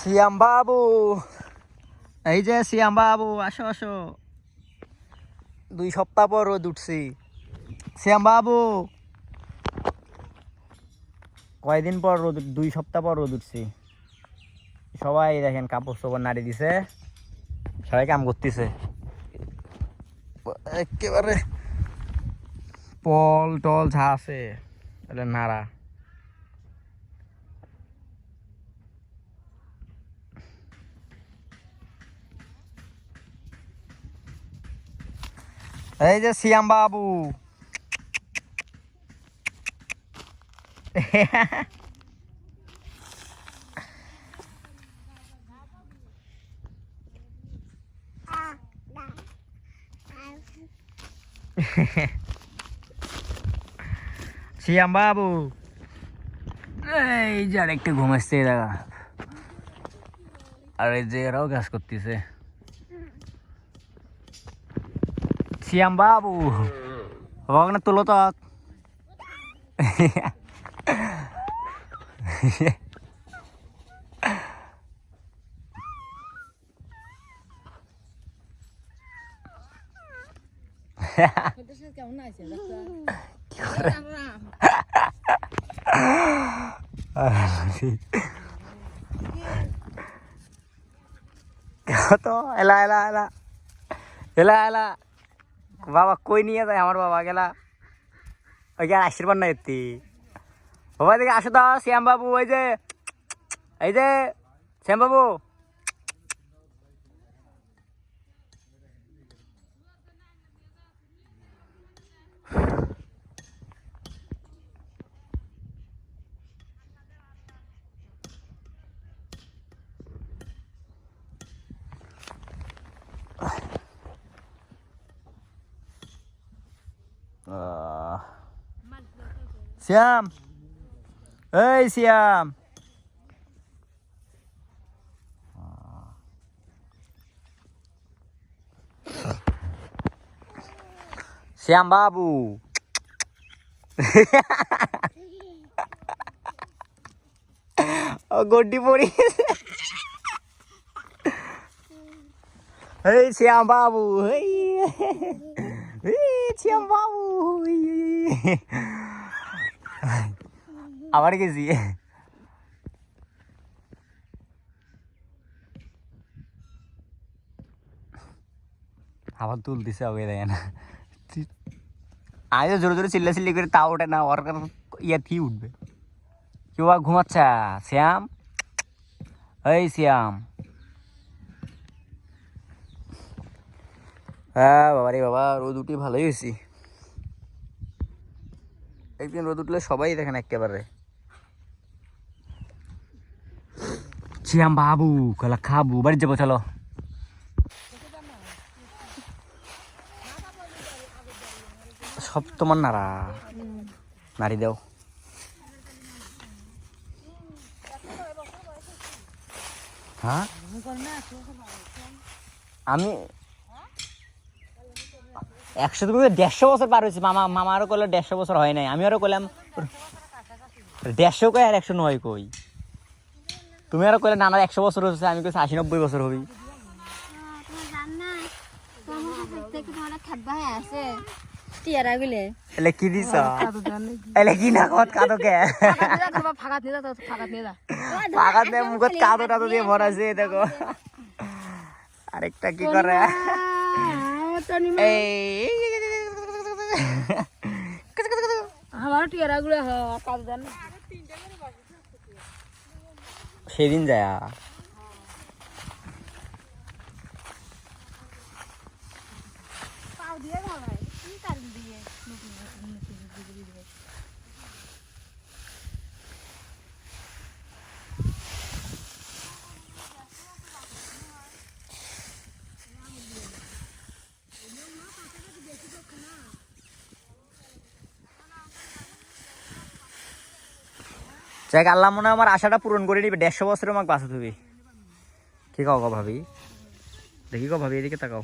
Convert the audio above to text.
সিয়াম বাবু, এই যে সিয়াম বাবু, আসো আসো। 2 সপ্তাহ পর রোদ উঠছি। সিয়াম বাবু, কয়দিন পর রোদ, 2 সপ্তাহ পর রোদ উঠছি। সবাই দেখেন কাপড় চোপড় নাড়ি দিছে, সবাই কাম করতেছে একেবারে। পল টল যা আছে তাহলে নাড়া। এই যে সিয়াম বাবু, সিয়াম বাবু, এই যে আরেকটু ঘুমাচ্ছে দেখা। আর এই যে এরাও কাজ করতেছে। সিয়াম বাবু, ওখানে তুলো তো। তো এলা এলা এলা এলা এলা বাবা কই নিয়ে যায় আমার বাবা গেলা। ওই আর আশীর্বাদ না এতি বাবা দিকে আসো তো শ্যাম বাবু। এই যে শ্যাম বাবু, শ্যাম, এই শ্যাম, শ্যাম বাবু, গড্ডি পড়ি। এই শ্যাম বাবু, এই শ্যাম বাবু, আবার গেছি। আবার তুলতেছে ওকে দেখেন। আমি তো জোরে জোরে চিল্লাচিল্লি করে তাও ওঠে না, ওর ইয়া কি উঠবে। কেউ আর ঘুমাচ্ছে? শ্যাম, এই শ্যাম। হ্যাঁ বাবা রে বাবা, রোদ উঠে ভালোই হয়েছি। একদিন রোদ উঠলে সবাই দেখেন একেবারে। শ্যাম বাবু কলা খাবো, বাড়ি যাবো চলো। সব তোমার নাড়া, নাড়ি দাও। হ্যাঁ আমি 100, তুমি 150 বছর পার হয়েছে। মামা আরো করলে 150 বছর হয় নাই। আমি আরো করলাম 150 কই আর 109 কই। তুমি আরো করলে নানা 100 বছর হচ্ছে, আমি কইছি 80-90 বছর হবি। এলে কি দিছ? এলে কি না কত কাদো কে? ফাগাত নে মুখত কাদো টাদো দিয়ে ভরাছে দেখো। আরেকটা কি করে? এই আমার টিয়ারা গুলো কাদো দেন সেদিন যায়। যাক আল্লাহ মনে হয় আমার আশাটা পূরণ করে নিবে। 150 বছর আমাকে বাঁচাতে হবে। কি কাও গো ভাবি? দেখি গো ভাবি, এদিকে তাকাও।